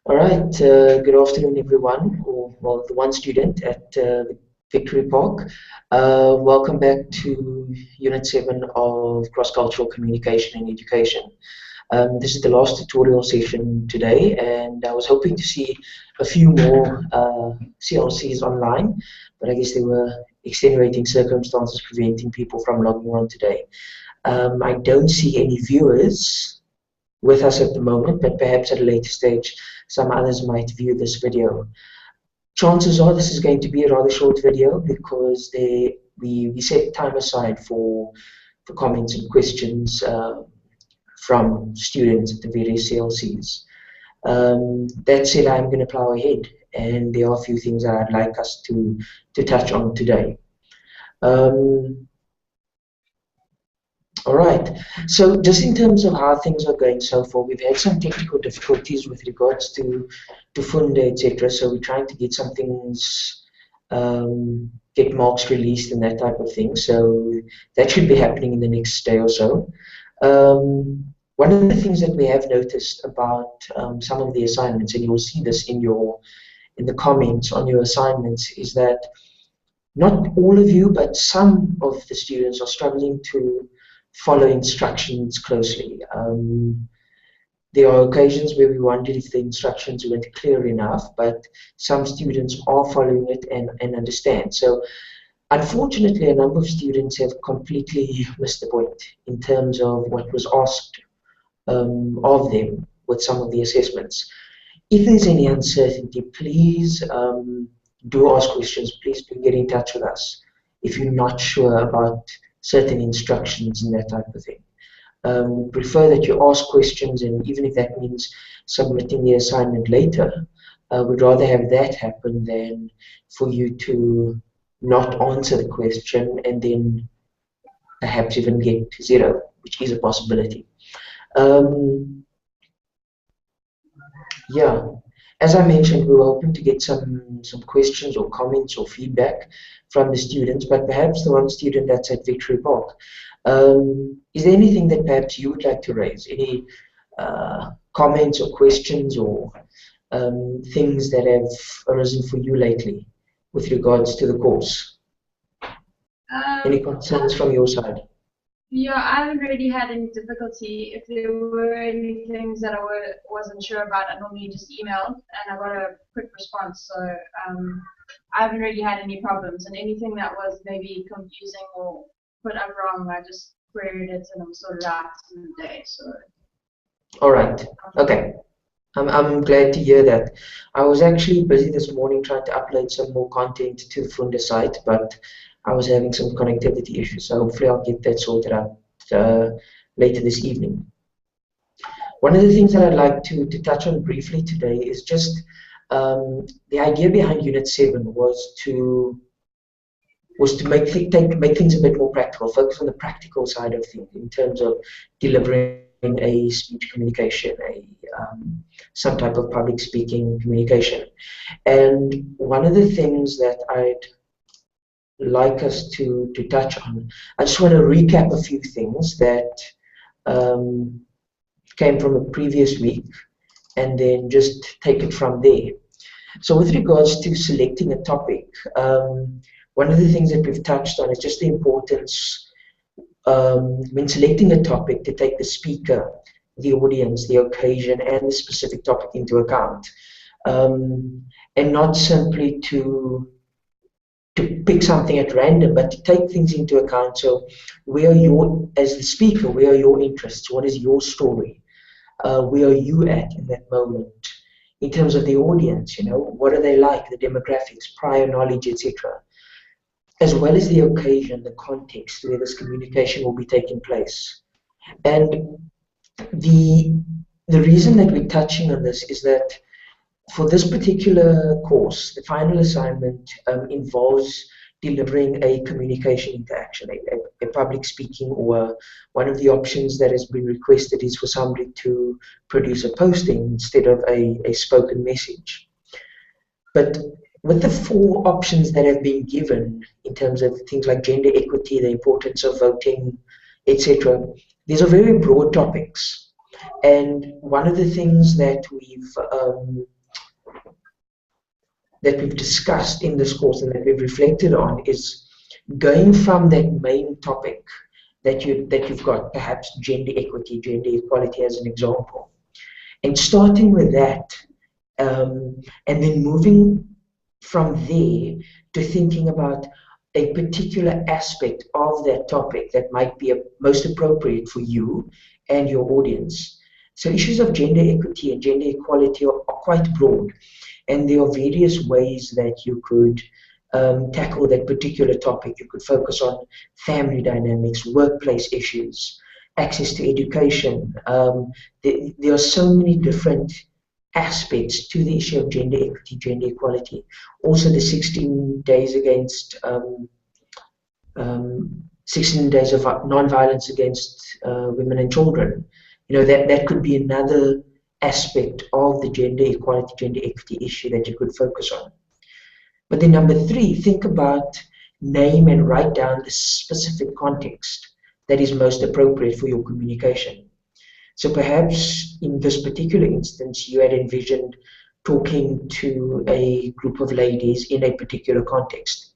All right, good afternoon, everyone, or well, the one student at Victory Park. Welcome back to Unit 7 of Cross-Cultural Communication and Education. This is the last tutorial session today, and I was hoping to see a few more CLCs online, but I guess there were extenuating circumstances preventing people from logging on today. I don't see any viewers with us at the moment, but perhaps at a later stage some others might view this video. Chances are this is going to be a rather short video because we set time aside for comments and questions from students at the various CLCs. That said, I'm going to plow ahead, and there are a few things that I'd like us to touch on today. All right, so just in terms of how things are going so far, we've had some technical difficulties with regards to Funde, etc. So we're trying to get some things, get marks released and that type of thing. So that should be happening in the next day or so. One of the things that we have noticed about some of the assignments, and you will see this in the comments on your assignments, is that not all of you, but some of the students are struggling to follow instructions closely. There are occasions where we wondered if the instructions weren't clear enough, but some students are following it and understand. So unfortunately, a number of students have completely missed the point in terms of what was asked of them with some of the assessments. If there's any uncertainty, please do ask questions. Please do get in touch with us if you're not sure about certain instructions and that type of thing. We prefer that you ask questions, and even if that means submitting the assignment later, we'd rather have that happen than for you to not answer the question and then perhaps even get to 0, which is a possibility. Yeah, as I mentioned, we were hoping to get some questions or comments or feedback from the students, but perhaps the one student that's at Victory Park. Is there anything that perhaps you would like to raise? Any comments or questions or things that have arisen for you lately with regards to the course? Any concerns from your side? Yeah, I haven't really had any difficulty. If there were any things that I wasn't sure about, I normally just emailed and I got a quick response. So I haven't really had any problems. And anything that was maybe confusing or put up wrong, I just queried it and it was sorted out in the day. So. All right. Okay. I'm glad to hear that. I was actually busy this morning trying to upload some more content to the Funde site, but I was having some connectivity issues, so hopefully I'll get that sorted out later this evening. One of the things that I'd like to touch on briefly today is just the idea behind Unit 7 was to make things a bit more practical, focus on the practical side of things in terms of delivering a speech communication, some type of public speaking communication. And one of the things that I'd like us to touch on, I just want to recap a few things that came from a previous week and then just take it from there. So with regards to selecting a topic, one of the things that we've touched on is just the importance when selecting a topic to take the speaker, the audience, the occasion, and the specific topic into account, and not simply to pick something at random, but to take things into account. So where are you, as the speaker, where are your interests? What is your story? Where are you at in that moment? In terms of the audience, what are they like, the demographics, prior knowledge, etc. As well as the occasion, the context where this communication will be taking place. And the reason that we're touching on this is that for this particular course, the final assignment involves delivering a communication interaction, a public speaking, or one of the options that has been requested is for somebody to produce a posting instead of a spoken message. But with the 4 options that have been given in terms of things like gender equity, the importance of voting, etc., these are very broad topics. And one of the things that we've discussed in this course and that we've reflected on is going from that main topic that you've got, perhaps gender equity, gender equality as an example, and starting with that, and then moving from there to thinking about a particular aspect of that topic that might be most appropriate for you and your audience. So issues of gender equity and gender equality are quite broad, and there are various ways that you could tackle that particular topic. You could focus on family dynamics, workplace issues, access to education. There are so many different aspects to the issue of gender equity, gender equality. Also, the 16 days against 16 days of non-violence against women and children. You know, that could be another aspect of the gender equality, gender equity issue that you could focus on. But then number three, think about, name and write down the specific context that is most appropriate for your communication. So perhaps in this particular instance, you had envisioned talking to a group of ladies in a particular context.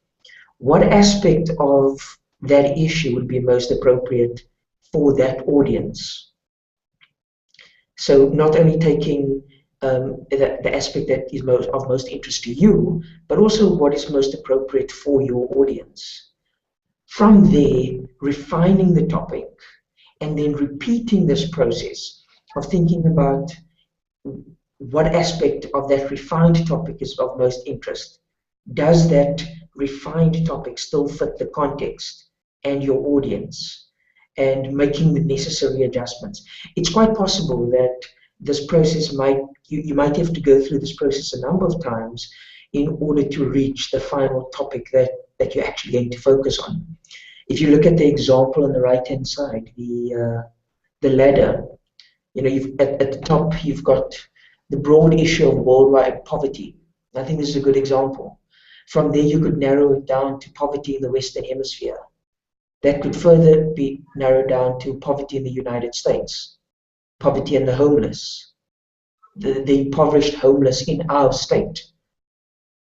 What aspect of that issue would be most appropriate for that audience? So not only taking the aspect that is of most interest to you, but also what is most appropriate for your audience. From there, refining the topic and then repeating this process of thinking about what aspect of that refined topic is of most interest. Does that refined topic still fit the context and your audience? And making the necessary adjustments. It's quite possible that this process you might have to go through this process a number of times in order to reach the final topic that you're actually going to focus on. If you look at the example on the right-hand side, the ladder, you know, at the top you've got the broad issue of worldwide poverty. I think this is a good example. From there, you could narrow it down to poverty in the Western Hemisphere. That could further be narrowed down to poverty in the United States, poverty and the homeless, the impoverished homeless in our state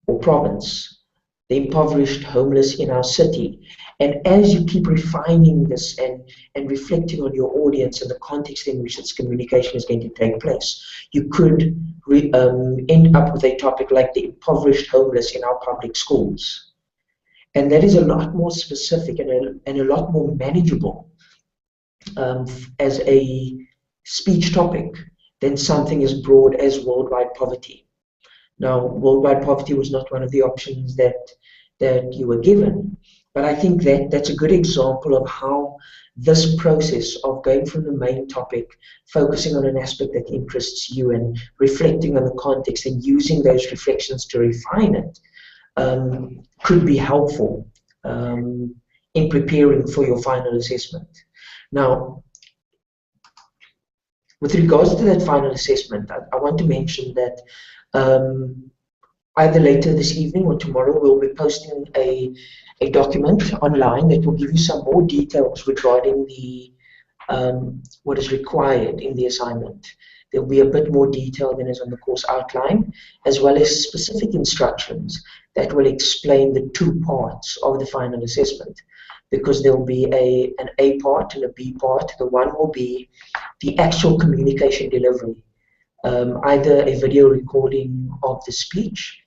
or province, the impoverished homeless in our city. And as you keep refining this and reflecting on your audience and the context in which this communication is going to take place, you could end up with a topic like the impoverished homeless in our public schools. And that is a lot more specific and a lot more manageable as a speech topic than something as broad as worldwide poverty. Now, worldwide poverty was not one of the options that you were given, but I think that's a good example of how this process of going from the main topic, focusing on an aspect that interests you and reflecting on the context and using those reflections to refine it, could be helpful in preparing for your final assessment. Now, with regards to that final assessment, I want to mention that either later this evening or tomorrow we'll be posting a document online that will give you some more details regarding the what is required in the assignment. There'll be a bit more detail than is on the course outline, as well as specific instructions that will explain the two parts of the final assessment, because there will be an A part and a B part. The one will be the actual communication delivery, either a video recording of the speech,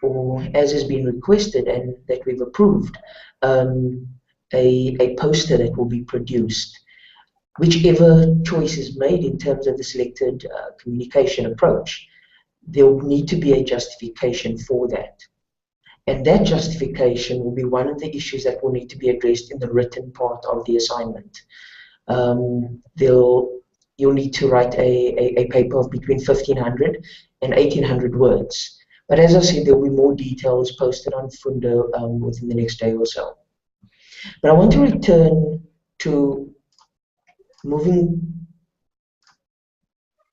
or as has been requested and that we've approved, a poster that will be produced. Whichever choice is made in terms of the selected communication approach, there will need to be a justification for that. And that justification will be one of the issues that will need to be addressed in the written part of the assignment. You'll need to write a paper of between 1,500 and 1,800 words. But as I said, there will be more details posted on Fundo within the next day or so. But I want to return to moving.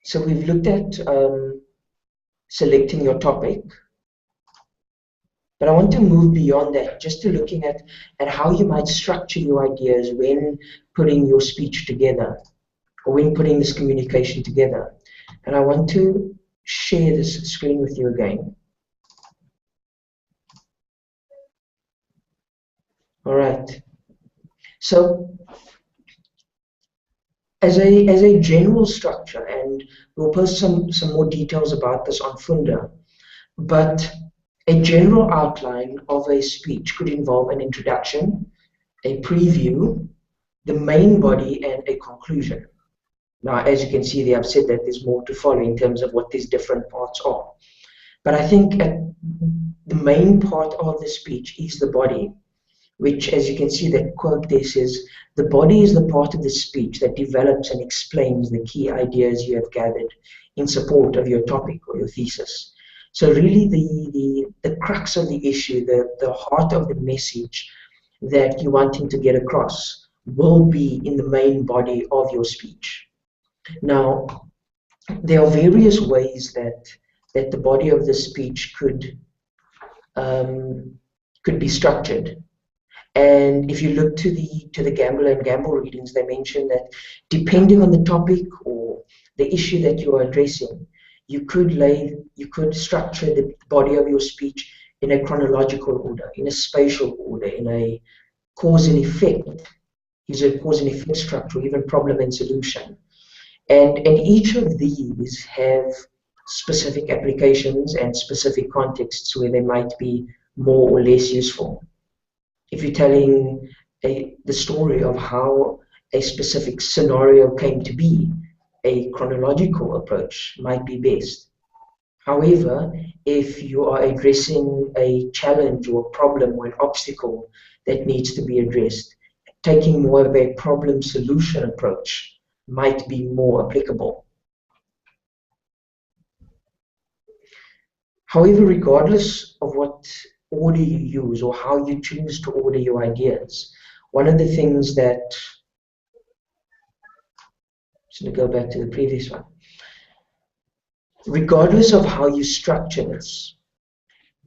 So we've looked at selecting your topic, but I want to move beyond that, just to looking at how you might structure your ideas when putting your speech together. or when putting this communication together. And I want to share this screen with you again. All right. So as a general structure, and we'll post some more details about this on Funda, but a general outline of a speech could involve an introduction, a preview, the main body, and a conclusion. Now, as you can see there, I've said that there's more to follow in terms of what these different parts are. But I think the main part of the speech is the body, which, as you can see, that quote there says, the body is the part of the speech that develops and explains the key ideas you have gathered in support of your topic or your thesis. So really the crux of the issue, the heart of the message that you're wanting to get across will be in the main body of your speech. Now, there are various ways that the body of the speech could be structured. And if you look to the Gamble and Gamble readings, they mention that depending on the topic or the issue that you are addressing, you could structure the body of your speech in a chronological order, in a spatial order, in a cause and effect, use a cause and effect structure, even problem and solution. And each of these have specific applications and specific contexts where they might be more or less useful. If you're telling the story of how a specific scenario came to be, a chronological approach might be best. However, if you are addressing a challenge or a problem or an obstacle that needs to be addressed, taking more of a problem solution approach might be more applicable. However, regardless of what order you use or how you choose to order your ideas, one of the things that, just going to go back to the previous one, regardless of how you structure this,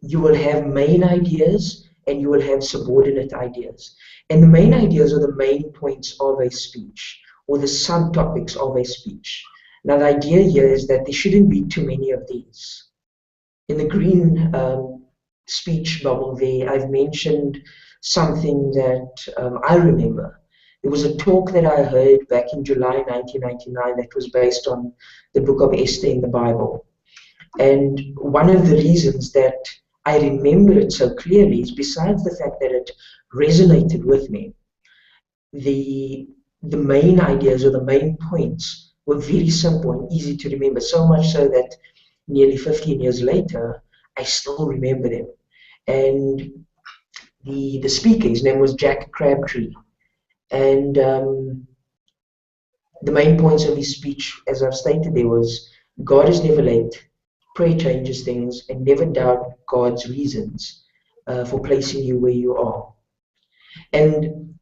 you will have main ideas and you will have subordinate ideas. And the main ideas are the main points of a speech or the subtopics of a speech. Now, the idea here is that there shouldn't be too many of these. In the green speech bubble there, I've mentioned something that I remember. There was a talk that I heard back in July 1999 that was based on the book of Esther in the Bible. And one of the reasons that I remember it so clearly is, besides the fact that it resonated with me, the main ideas or the main points were very simple and easy to remember, so much so that nearly 15 years later, I still remember them. And the speaker, his name was Jack Crabtree. And the main points of his speech, as I've stated there, was God is never late, prayer changes things, and never doubt God's reasons for placing you where you are. And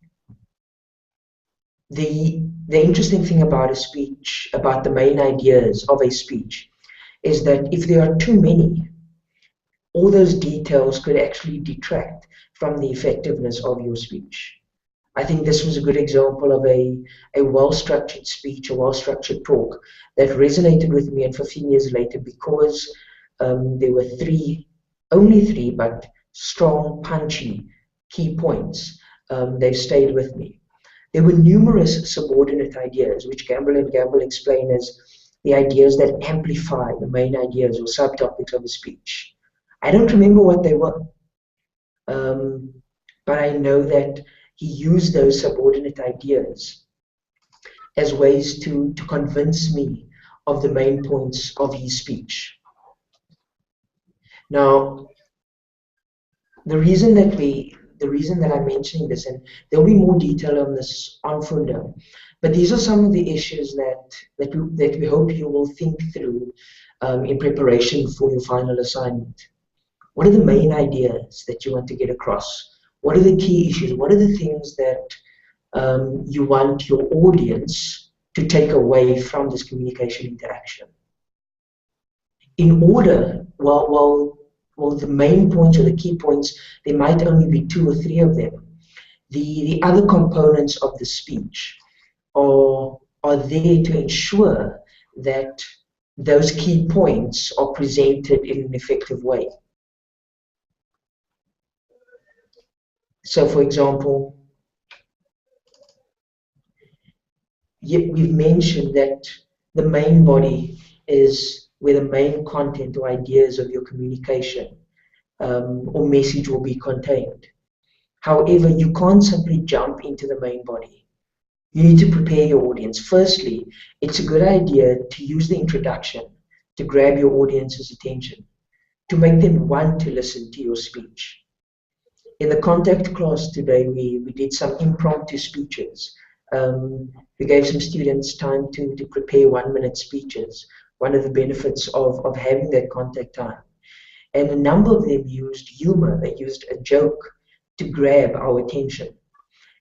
the interesting thing about a speech, about the main ideas of a speech, is that if there are too many, all those details could actually detract from the effectiveness of your speech. I think this was a good example of a well-structured speech, a well-structured talk that resonated with me, and 15 years later, because there were only three, but strong, punchy key points, they've stayed with me. There were numerous subordinate ideas, which Gamble and Gamble explain as the ideas that amplify the main ideas or subtopics of a speech. I don't remember what they were, but I know that he used those subordinate ideas as ways to convince me of the main points of his speech. Now, the reason that I'm mentioning this, and there'll be more detail on this on Funda, but these are some of the issues that we hope you will think through in preparation for your final assignment. What are the main ideas that you want to get across? What are the key issues? What are the things that you want your audience to take away from this communication interaction? In order, well, the main points or the key points, there might only be 2 or 3 of them. The other components of the speech are are there to ensure that those key points are presented in an effective way. So, for example, we've mentioned that the main body is where the main content or ideas of your communication or message will be contained. However, you can't simply jump into the main body. You need to prepare your audience. Firstly, it's a good idea to use the introduction to grab your audience's attention, to make them want to listen to your speech. In the contact class today, we did some impromptu speeches. We gave some students time to prepare 1-minute speeches, one of the benefits of having that contact time. And a number of them used humor, they used a joke to grab our attention.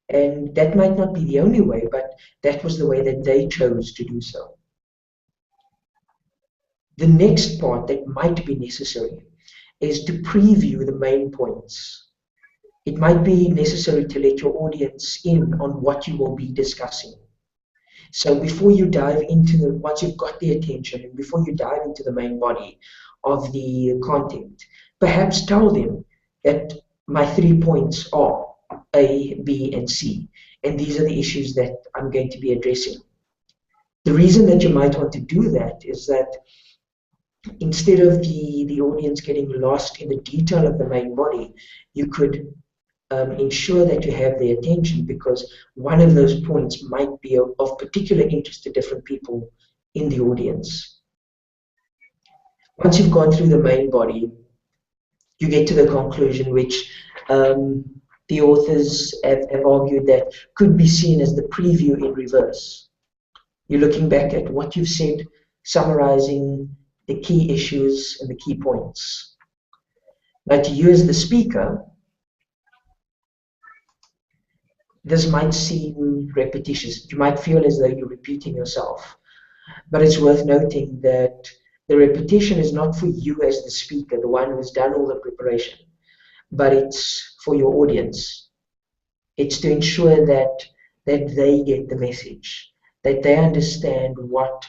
And that might not be the only way, but that was the way that they chose to do so. The next part that might be necessary is to preview the main points. It might be necessary to let your audience in on what you will be discussing. So before you dive into once you've got their attention, and before you dive into the main body of the content, perhaps tell them that my 3 points are A, B, and C, and these are the issues that I'm going to be addressing. The reason that you might want to do that is that instead of the audience getting lost in the detail of the main body, you could ensure that you have their attention, because one of those points might be of particular interest to different people in the audience. Once you've gone through the main body, you get to the conclusion, which the authors have argued that could be seen as the preview in reverse. You're looking back at what you've said, summarizing the key issues and the key points. Now, to you as the speaker, this might seem repetitious. You might feel as though you're repeating yourself. But it's worth noting that the repetition is not for you as the speaker, the one who's done all the preparation, but it's for your audience. It's to ensure that they get the message, that they understand what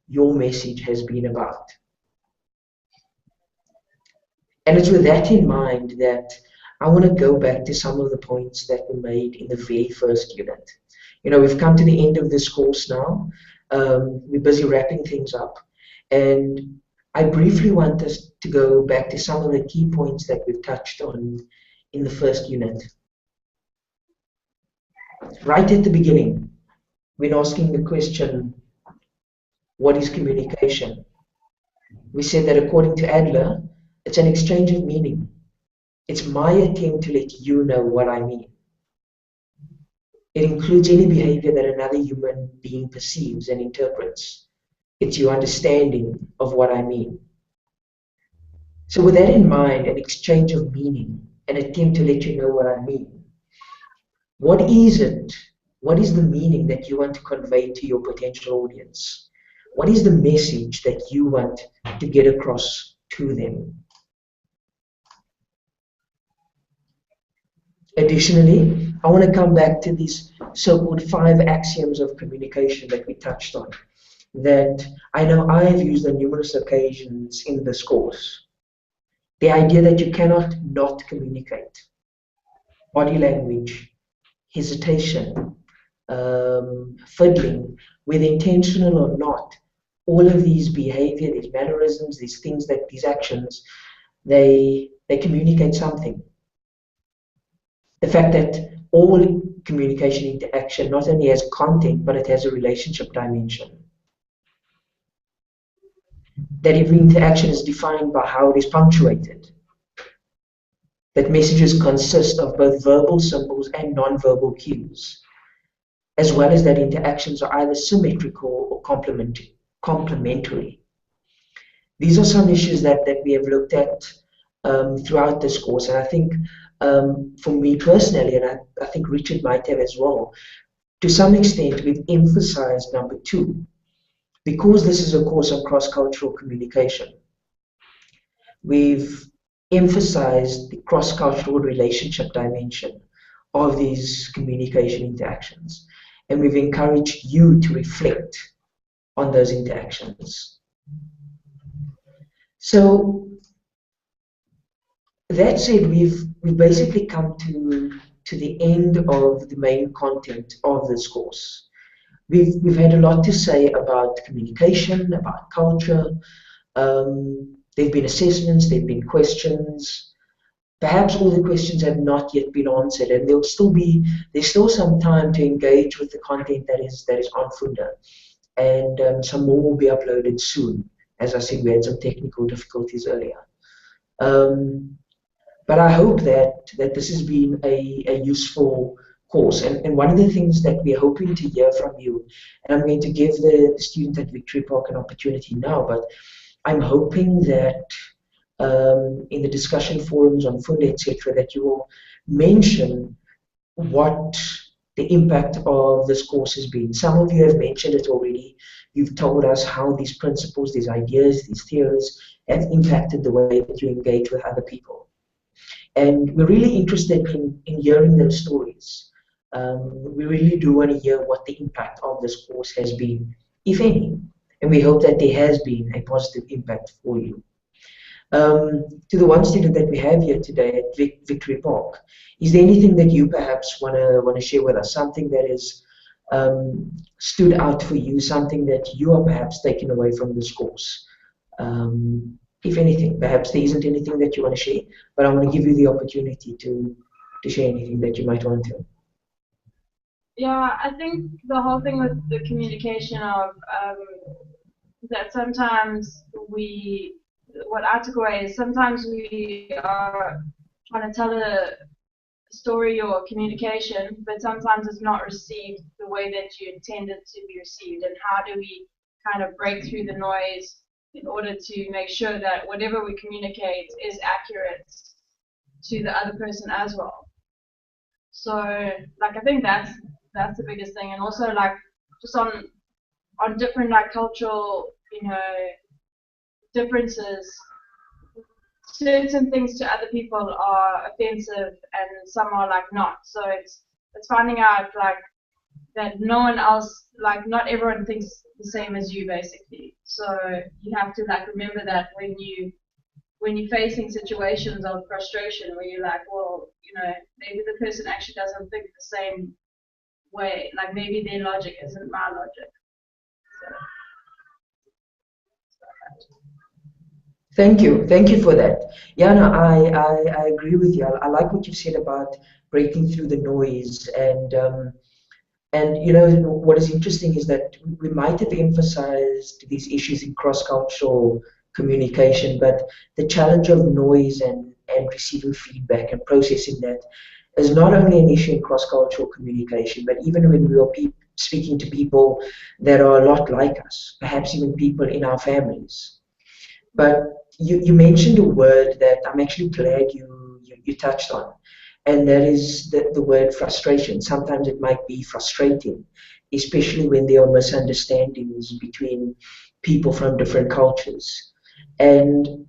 your message has been about. And it's with that in mind that I want to go back to some of the points that were made in the very first unit. You know, we've come to the end of this course now. We're busy wrapping things up. And I briefly want us to go back to some of the key points that we've touched on in the first unit. Right at the beginning, when asking the question, what is communication? We said that according to Adler, it's an exchange of meaning. It's my attempt to let you know what I mean. It includes any behavior that another human being perceives and interprets. It's your understanding of what I mean. So with that in mind, an exchange of meaning, an attempt to let you know what I mean. What is it? What is the meaning that you want to convey to your potential audience? What is the message that you want to get across to them? Additionally, I want to come back to these so-called 5 axioms of communication that we touched on, that I know I've used on numerous occasions in this course. The idea that you cannot not communicate. Body language, hesitation, fiddling, whether intentional or not, all of these behavior, these mannerisms, these things, these actions, they communicate something. The fact that all communication interaction not only has content, but it has a relationship dimension. That every interaction is defined by how it is punctuated. That messages consist of both verbal symbols and non-verbal cues, as well as that interactions are either symmetrical or complementary. These are some issues that we have looked at throughout this course, and I think for me personally, and I think Richard might have as well, to some extent we've emphasized number 2, because this is a course on cross-cultural communication. We've emphasized the cross-cultural relationship dimension of these communication interactions. and we've encouraged you to reflect on those interactions. So that said, we've basically come to the end of the main content of this course. We've had a lot to say about communication, about culture. There've been assessments, there've been questions. Perhaps all the questions have not yet been answered, and there's still some time to engage with the content that is on Funda, and some more will be uploaded soon. As I said, we had some technical difficulties earlier. But I hope that this has been a useful course. And one of the things that we're hoping to hear from you, and I'm going to give the student at Victory Park an opportunity now, but I'm hoping that in the discussion forums on Funda, etc., that you will mention what the impact of this course has been. Some of you have mentioned it already. You've told us how these principles, these ideas, these theories have impacted the way that you engage with other people. And we're really interested in hearing those stories. We really do want to hear what the impact of this course has been, if any. And we hope that there has been a positive impact for you. To the one student that we have here today at Victory Park, is there anything that you perhaps want to share with us? Something that has stood out for you, something that you are perhaps taking away from this course? If anything, perhaps there isn't anything that you want to share, but I want to give you the opportunity to share anything that you might want to. Yeah, I think the whole thing with the communication of that sometimes what I took away is sometimes we are trying to tell a story or communication, but sometimes it's not received the way that you intended to be received. And how do we kind of break through the noise in order to make sure that whatever we communicate is accurate to the other person as well. So, like, I think that's the biggest thing, and also like just on different like cultural, differences. Certain things to other people are offensive, and some are like not. So it's finding out like that no one else, like not everyone thinks the same as you basically. So you have to like remember that when you're facing situations of frustration where you're like, well, maybe the person actually doesn't think the same way. Like maybe their logic isn't my logic. Thank you for that. Yeah, no, I agree with you. I like what you said about breaking through the noise, and what is interesting is that we might have emphasized these issues in cross-cultural communication, but the challenge of noise and receiving feedback and processing that is not only an issue in cross-cultural communication, but even when we are speaking to people that are a lot like us, perhaps even people in our families. But you mentioned a word that I'm actually glad you touched on, and that is the word frustration. Sometimes it might be frustrating, especially when there are misunderstandings between people from different cultures. And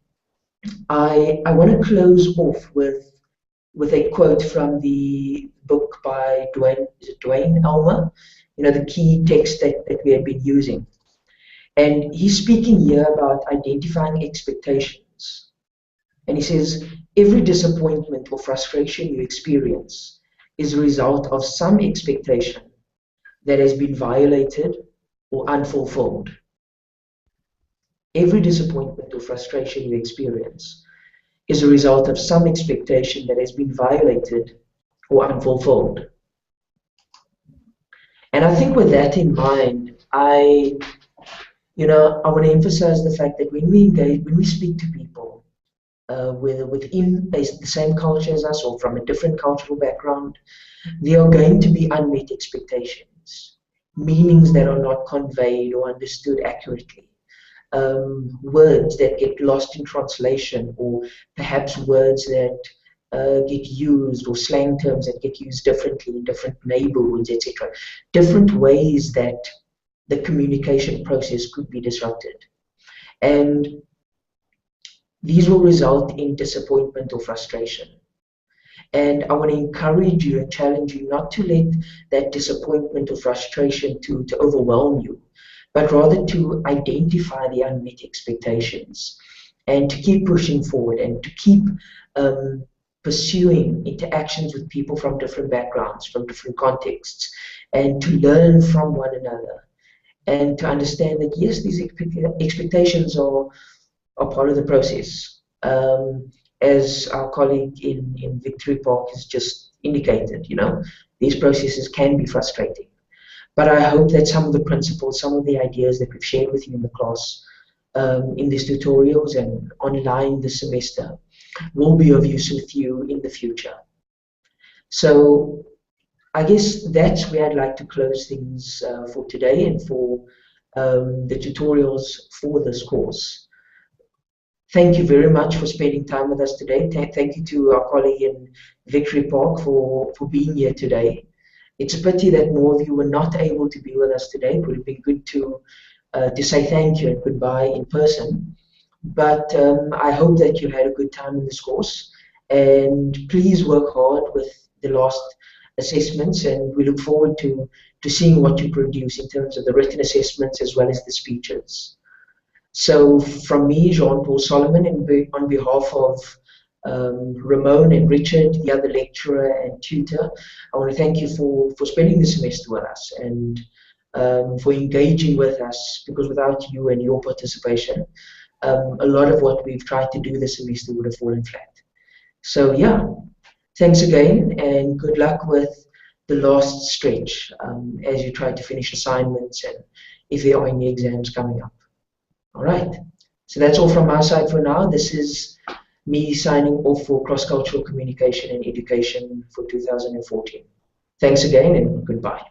I want to close off with a quote from the book by Dwayne Elmer, the key text that we had been using. And he's speaking here about identifying expectations. And he says, every disappointment or frustration you experience is a result of some expectation that has been violated or unfulfilled. Every disappointment or frustration you experience is a result of some expectation that has been violated or unfulfilled. And I think with that in mind, I want to emphasize the fact that when we speak to people, whether within the same culture as us or from a different cultural background, there are going to be unmet expectations, meanings that are not conveyed or understood accurately, words that get lost in translation, or perhaps words that get used, or slang terms that get used differently in different neighborhoods, etc. Different ways that the communication process could be disrupted. And these will result in disappointment or frustration. And I want to encourage you and challenge you not to let that disappointment or frustration to overwhelm you, but rather to identify the unmet expectations and to keep pushing forward and to keep um, pursuing interactions with people from different backgrounds, from different contexts, and to learn from one another and to understand that yes, these expectations are part of the process. As our colleague in Victory Park has just indicated, these processes can be frustrating. But I hope that some of the principles, some of the ideas that we've shared with you in the class, in these tutorials and online this semester, will be of use with you in the future. So I guess that's where I'd like to close things for today and for the tutorials for this course. Thank you very much for spending time with us today. Thank you to our colleague in Victory Park for being here today. It's a pity that more of you were not able to be with us today. It would have been good to say thank you and goodbye in person. But I hope that you had a good time in this course. And please work hard with the last assessments. And we look forward to seeing what you produce in terms of the written assessments as well as the speeches. So from me, Jean-Paul Solomon, and on behalf of Ramon and Richard, the other lecturer and tutor, I want to thank you for spending the semester with us and for engaging with us, because without you and your participation, a lot of what we've tried to do this semester would have fallen flat. So yeah, thanks again and good luck with the last stretch as you try to finish assignments and if there are any exams coming up. All right, so that's all from our side for now. This is me signing off for Cross-Cultural Communication and Education for 2014. Thanks again and goodbye.